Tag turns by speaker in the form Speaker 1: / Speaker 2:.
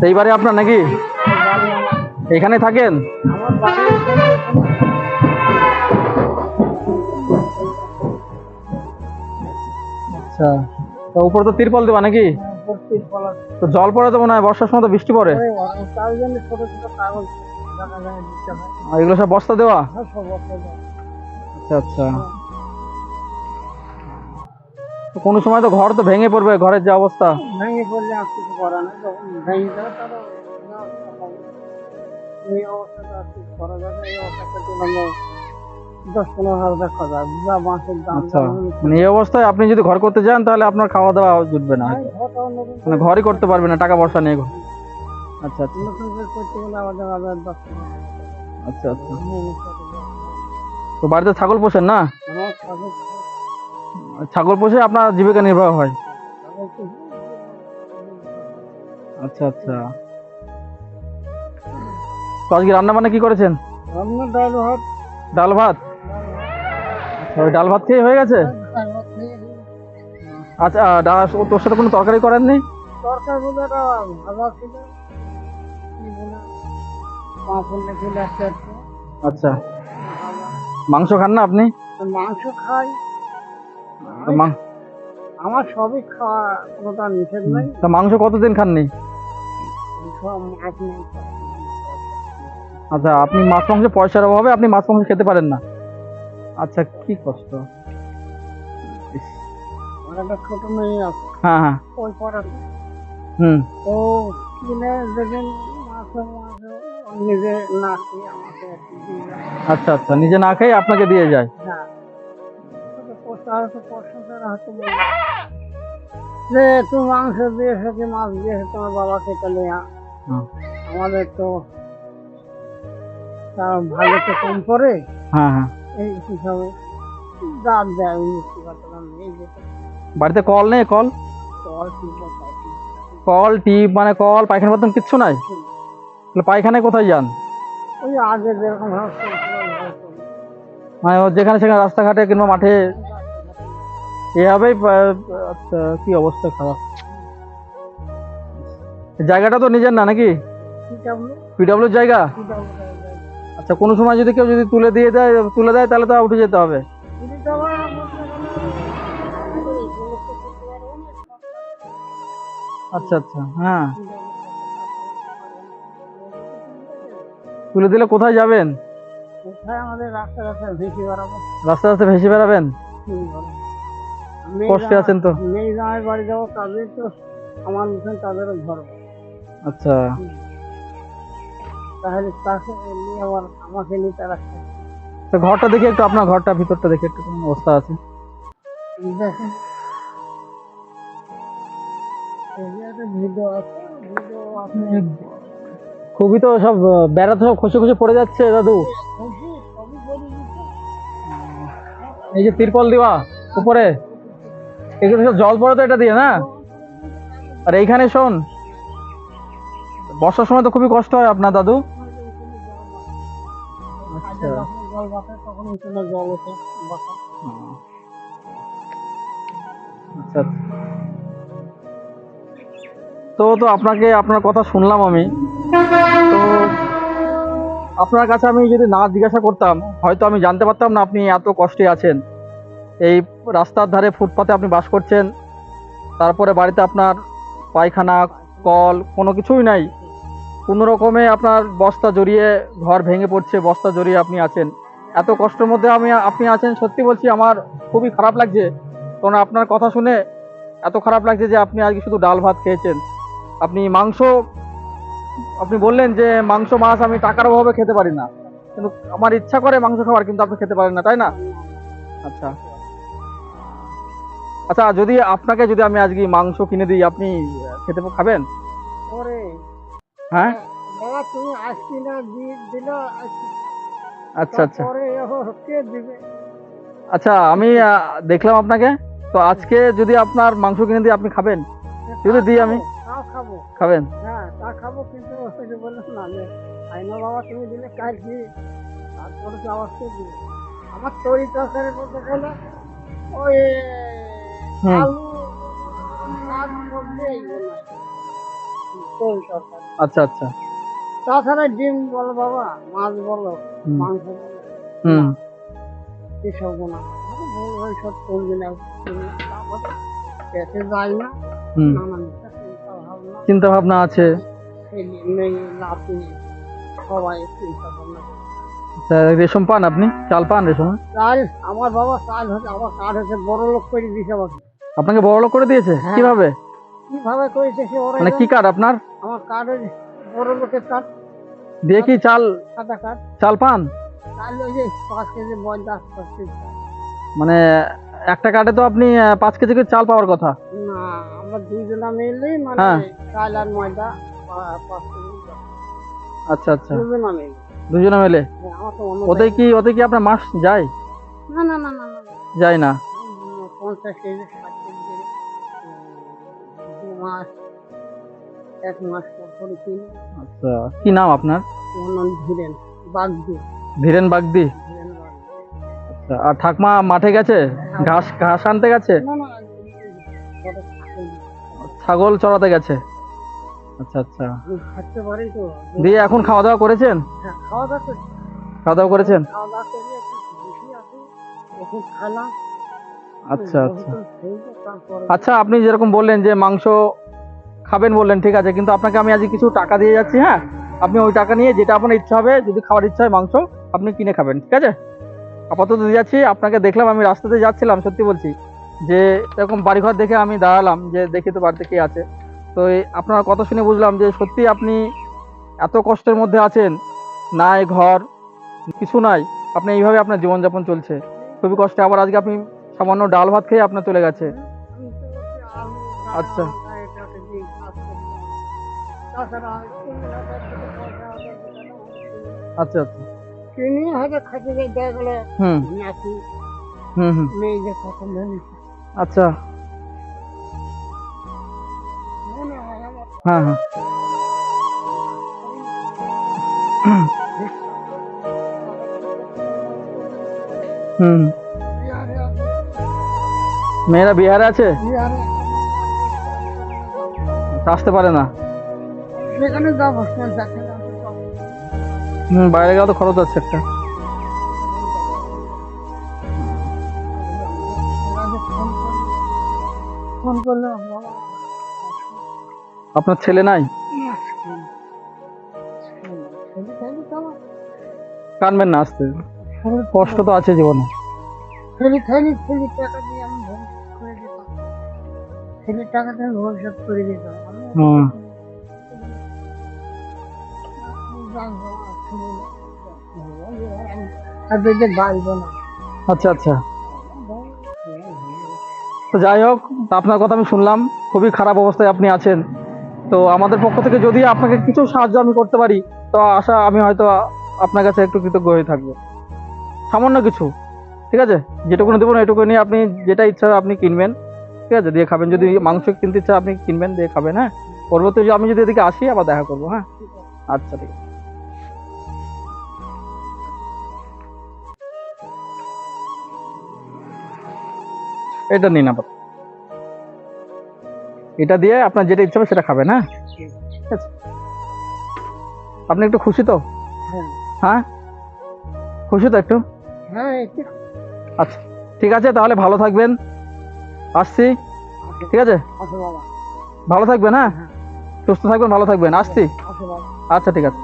Speaker 1: এইবারে আপনার নাকি এখানে থাকেন? আচ্ছা, তো উপরে তো তিরপল দেওয়া নাকি? তো জল পড়ে তো মনে হয় বর্ষার সময় তো বৃষ্টি পড়ে। এগুলো সব বস্তা দেওয়া? আচ্ছা আচ্ছা। কোনো সময় তো ঘর তো ভেঙে পড়বে, ঘরের যে অবস্থা।
Speaker 2: ভেঙে পড়লে আর কিছু করার নেই, যখন ভেঙে যাবে তারও এই অবস্থাটা আর কিছু করা যাবে। এই অবস্থাটা জন্য 10-15 হাজার দেখা যায় যা মাছের দাম।
Speaker 1: আচ্ছা, মানে এই অবস্থায় আপনি যদি ঘর করতে যান তাহলে আপনার খাওয়া দাওয়া জুটবে না, মানে ঘরই করতে পারবে না টাকা পয়সা নেই। আচ্ছা আচ্ছা
Speaker 2: নতুন করে করতে গেলে আমাদের আবার 10 টাকা।
Speaker 1: আচ্ছা আচ্ছা। তো বাড়িতে ছাগল পোষেন না? ছাগল পোষে আপনার জীবিকা নির্বাহ হয়? আচ্ছা আচ্ছা। তো আজকে রান্না বান্না কি করেছেন?
Speaker 2: ডাল ভাত।
Speaker 1: ডাল ভাত? ওই ডাল ভাত খেয়ে হয়ে গেছে? আচ্ছা, তোর সাথে কোনো তরকারি করেননি?
Speaker 2: তরকারি বলতে একটা ভাজা ছিল,
Speaker 1: আচ্ছা, মাংস খান না আপনি?
Speaker 2: মাংস খাই, আমার সবই খাওয়া, কোনোটা নিষেধ নাই।
Speaker 1: তা মাংস কতদিন খাননি? আচ্ছা, আপনি মাছ মাংস পয়সার অভাবে আপনি মাছ মাংস খেতে পারেন না? আচ্ছা, কি কষ্ট।
Speaker 2: একটা ছোট মেয়ে আছে,
Speaker 1: হ্যাঁ হ্যাঁ,
Speaker 2: ওই পড়াতে ও কিনে যেদিন মাছ মাংস নিজে না খেয়ে আমাকে দিয়ে যায়।
Speaker 1: আচ্ছা আচ্ছা, নিজে না খেয়ে আপনাকে দিয়ে যায়?
Speaker 2: হ্যাঁ, যে তুমি মাংস দিয়েছো কি মাছ দিয়েছো তোমার বাবাকে, তাহলে আমাদের তো ভালো তো কম পড়ে।
Speaker 1: হ্যাঁ হ্যাঁ,
Speaker 2: এই হিসাবে দাঁত দেয় মিষ্টি কথা নেই।
Speaker 1: বাড়িতে কল নেই? কল কল টিপ মানে কল পায়খানা বাথরুম কিচ্ছু নাই? পায়খানায় কোথায় যান?
Speaker 2: ওই আগে যেরকম
Speaker 1: মানে যেখানে সেখানে রাস্তাঘাটে কিংবা মাঠে এভাবেই? আচ্ছা, কি অবস্থা খারাপ। জায়গাটা তো নিজের না নাকি? পিডব্লিউ জায়গা? আচ্ছা, কোনো সময় যদি কেউ যদি তুলে দেয় তাহলে তো উঠে যেতে হবে। আচ্ছা আচ্ছা, হ্যাঁ। তুলে দিলে কোথায় যাবেন?
Speaker 2: আমাদের রাস্তা রাস্তা ভেসে বেড়াবো।
Speaker 1: রাস্তা রাস্তা ভেসে বেড়াবেন? কষ্টে আছেন তো?
Speaker 2: মেয়ে জামাই বাড়ি যাবো, তাদের তো আমার মতন তাদেরও ঘর।
Speaker 1: আচ্ছা,
Speaker 2: তাহলে তাকে নিয়ে আবার আমাকে নিয়ে তারা
Speaker 1: তো ঘরটা দেখে একটু, আপনার ঘরটা ভিতরটা দেখে একটু কেমন অবস্থা আছে
Speaker 2: দেখেন।
Speaker 1: খুবই তো সব বেড়া তো সব খসে খসে পড়ে যাচ্ছে দাদু। এই যে তিরপল দেওয়া উপরে, এগুলো সব জল পড়ে তো এটা দিয়ে না? আর এইখানে শোন, বর্ষার সময় তো খুবই কষ্ট হয় আপনার দাদু? আচ্ছা আচ্ছা। তো আপনাকে, আপনার কথা শুনলাম আমি। তো আপনার কাছে আমি যদি না জিজ্ঞাসা করতাম হয়তো আমি জানতে পারতাম না আপনি এত কষ্টে আছেন। এই রাস্তার ধারে ফুটপাতে আপনি বাস করছেন, তারপরে বাড়িতে আপনার পায়খানা কল কোনো কিছুই নাই, কোনো রকমে আপনার বস্তা জড়িয়ে ঘর ভেঙে পড়ছে, বস্তা জড়িয়ে আপনি আছেন। এত কষ্টের মধ্যে আপনি আছেন, সত্যি বলছি আমার খুবই খারাপ লাগছে। কারণ আপনার কথা শুনে এত খারাপ লাগছে যে আপনি আজকে শুধু ডাল ভাত খেয়েছেন। আপনি মাংস, আপনি বললেন যে মাংস মাছ আমি টাকার অভাবে খেতে পারি না, কিন্তু আমার ইচ্ছা করে মাংস খাবার, কিন্তু আপনি খেতে পারেন না, তাই না? আচ্ছা আচ্ছা, যদি আমি আজকে মাংস কিনে দিই, আপনি খাবেন? হ্যাঁ,
Speaker 2: তুমি আসছি না দিল।
Speaker 1: আচ্ছা আচ্ছা আচ্ছা, আমি দেখলাম আপনাকে, তো আজকে যদি আপনার মাংস কিনে দিই আপনি খাবেন? যদি দিই আমি, খাবেন?
Speaker 2: হ্যাঁ, তা খাবো, কিন্তু বললাম না আইনা বাবা তুমি দিলে কাজ কি, তারপরে তো আবার দিবে। আমার তরি তরকারি বলতে গেলে ওই আলু শাক সবজি এইগুলো। তরি তরকারি।
Speaker 1: আচ্ছা আচ্ছা।
Speaker 2: তাছাড়া ডিম বলো বাবা, মাছ বলো,
Speaker 1: হুম।
Speaker 2: মাংস বলো,
Speaker 1: হুম
Speaker 2: এসব গুণা ভুল হয় সব করবি না। তারপরে পেটে যায় না,
Speaker 1: হুম।
Speaker 2: নানান চিন্তা ভাবনা,
Speaker 1: চিন্তা ভাবনা আছে।
Speaker 2: ছেলে মেয়ে নাতি সবাই চিন্তা ভাবনা করে।
Speaker 1: তা রেশন পান আপনি? চাল পান রেশন?
Speaker 2: চাল আমার বাবা চাল হচ্ছে, আমার কার্ড হচ্ছে বড় লোক করে দিয়েছে আমাকে।
Speaker 1: আপনাকে বড়লোক করে দিয়েছে?
Speaker 2: হ্যাঁ।
Speaker 1: কিভাবে?
Speaker 2: কিভাবে করেছে সে ওরাই
Speaker 1: মানে কি
Speaker 2: জানে।
Speaker 1: কার্ড আপনার?
Speaker 2: আমার কার্ড হচ্ছে বড় লোকের কার্ড,
Speaker 1: দিয়ে কি চাল
Speaker 2: সাদা কার্ড।
Speaker 1: চাল পান?
Speaker 2: চাল ওই যে 5 কেজি ময়দা 5 কেজি চাল।
Speaker 1: মানে একটা কার্ডে তো আপনি 5 কেজি করে চাল পাওয়ার কথা।
Speaker 2: না, আমরা দুইজনা মিলেই মানে
Speaker 1: হ্যাঁ।
Speaker 2: চাল আর ময়দা 5 কেজি চাল।
Speaker 1: আচ্ছা আচ্ছা।
Speaker 2: দুজনা মিলে।
Speaker 1: দুজনে মিলে।
Speaker 2: হ্যাঁ, আমার তো অন্য
Speaker 1: ওতে কি আপনার মাস যায়?
Speaker 2: না না না না না না।
Speaker 1: যায় না।
Speaker 2: 50 কেজি 60 কেজি করে, 2 মাস 1 মাস পর করে কিনি।
Speaker 1: আচ্ছা, কি নাম আপনার?
Speaker 2: আমার নাম ধীরেন বাগদি।
Speaker 1: ধীরেন বাগদি।
Speaker 2: ধীরেন বাগদি।
Speaker 1: আচ্ছা, আর ঠাকমা মাঠে গেছে? ঘাস আনতে গেছে?
Speaker 2: না না, ওটা থাকে না।
Speaker 1: ছাগল চড়াতে গেছে? আচ্ছা আচ্ছা।
Speaker 2: আমি খাইতে পারি তো।
Speaker 1: দিয়ে এখন খাওয়া দাওয়া করেছেন?
Speaker 2: হ্যাঁ, খাওয়া দাওয়া করছি।
Speaker 1: খাওয়া দাওয়া করেছেন?
Speaker 2: খাওয়া দাওয়া করে একটু বসে আছি, ওষুধ খেলাম।
Speaker 1: আচ্ছা আচ্ছা।
Speaker 2: ওষুধ খেয়ে তারপরে
Speaker 1: আচ্ছা, আপনি যেরকম বললেন যে মাংস খাবেন বললেন, ঠিক আছে, কিন্তু আপনাকে আমি আজ কিছু টাকা দিয়ে যাচ্ছি, হ্যাঁ? আপনি ওই টাকা নিয়ে যেটা আপনার ইচ্ছা হবে, যদি খাওয়ার ইচ্ছা হয় মাংস, আপনি কিনে খাবেন, ঠিক আছে? আপাতত দিয়ে যাচ্ছি। আপনাকে দেখলাম, আমি রাস্তাতে যাচ্ছিলাম, সত্যি বলছি, যে এরকম বাড়িঘর দেখে আমি দাঁড়ালাম, যে দেখি তো বাড়িতে কে আছে। তো আপনার কথা শুনে বুঝলাম যে সত্যি আপনি এত কষ্টের মধ্যে আছেন, নাই ঘর কিছু নাই, আপনি এইভাবে আপনার জীবনযাপন চলছে খুবই কষ্টে। আবার আজকে আপনি সামান্য ডাল ভাত খেয়ে আপনার চলে গেছে।
Speaker 2: আমি তো বলছি আলু,
Speaker 1: আচ্ছা।
Speaker 2: ডাল, এটাকে দিয়ে কাজ করবো। তাছাড়া হাজার থেকে 50,000
Speaker 1: আচ্ছা আচ্ছা।
Speaker 2: কিনে হয়তো খাইতে যাই, দেখা গেলো
Speaker 1: হুম
Speaker 2: নাতি
Speaker 1: হুম হুম।
Speaker 2: মেয়েদের কথা মনে
Speaker 1: আচ্ছা।
Speaker 2: মনে হয় আমার
Speaker 1: হ্যাঁ হ্যাঁ। হুম।
Speaker 2: বিহারে আছে,
Speaker 1: মেয়েরা বিহারে আছে?
Speaker 2: বিহারে
Speaker 1: আসতে পারে না?
Speaker 2: সেখানে যাবো, পঞ্চায়েত থেকে আমি যাবো।
Speaker 1: বাইরে গেলে তো খরচ আছে একটা।
Speaker 2: ফোন করলে বাবা
Speaker 1: আপনার ছেলে নাই? কানবেন না, আসতে কষ্ট তো আছে জীবনে।
Speaker 2: ছেলে টাকা দিয়ে আমি ভবিষ্যৎ করে দিতাম, ছেলের টাকাতে আমি ভবিষ্যৎ করে দিতাম।
Speaker 1: হুম।
Speaker 2: আর বেঁধে বাঁচবো না।
Speaker 1: আচ্ছা আচ্ছা। তো যাই হোক, আপনার কথা আমি শুনলাম, খুবই খারাপ অবস্থায় আপনি আছেন। তো আমাদের পক্ষ থেকে যদি আপনাকে কিছু সাহায্য আমি করতে পারি, তো আশা আমি হয়তো আপনার কাছে একটু কৃতজ্ঞ হয়ে থাকবো, সামান্য কিছু, ঠিক আছে? যেটুকু দেবো না, এটুকু নিয়ে আপনি যেটা ইচ্ছা হয় আপনি কিনবেন, ঠিক আছে, দিয়ে খাবেন। যদি মাংস কিনতে ইচ্ছা আপনি কিনবেন, দিয়ে খাবেন, হ্যাঁ? পরবর্তী আমি যদি এদিকে আসি আবার দেখা করবো, হ্যাঁ? আচ্ছা, ঠিক আছে। এটা নিন আবার, এটা দিয়ে আপনার যেটা ইচ্ছা হবে সেটা খাবেন, হ্যাঁ? ঠিক আছে। আপনি একটু খুশি তো?
Speaker 2: হ্যাঁ
Speaker 1: হ্যাঁ, খুশি তো একটু?
Speaker 2: হ্যাঁ, একটু
Speaker 1: আচ্ছা, ঠিক আছে, তাহলে ভালো থাকবেন, আসছি, ঠিক আছে?
Speaker 2: আসো বাবা।
Speaker 1: ভালো থাকবেন, হ্যাঁ?
Speaker 2: হ্যাঁ,
Speaker 1: সুস্থ থাকবেন, ভালো থাকবেন, আসছি।
Speaker 2: আসো বাবা।
Speaker 1: আচ্ছা, ঠিক আছে।